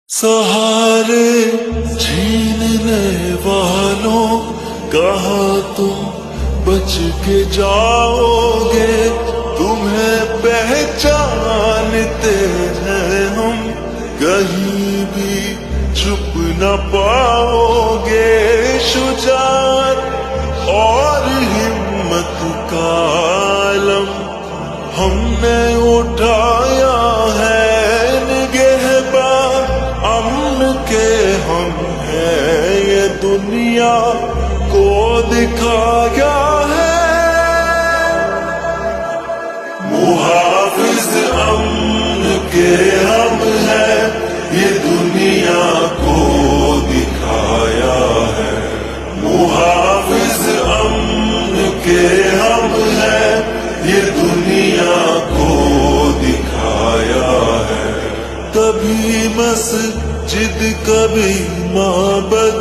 सहारे छीनने वालों कहाँ तुम बच के जाओगे, तुम्हें पहचानते हैं हम, कहीं भी छुप न पाओगे। शुजाअत और हिम्मत का आलम हमने उठाया है, निगहबा अमन के हम हैं, ये दुनिया को दिखाया है। मुहाफिज अमन के हम हैं, ये दुनिया को दिखाया है। मुहाफिज अमन के हम हैं, ये दुनिया को दिखाया है। कभी मस्जिद कभी माबद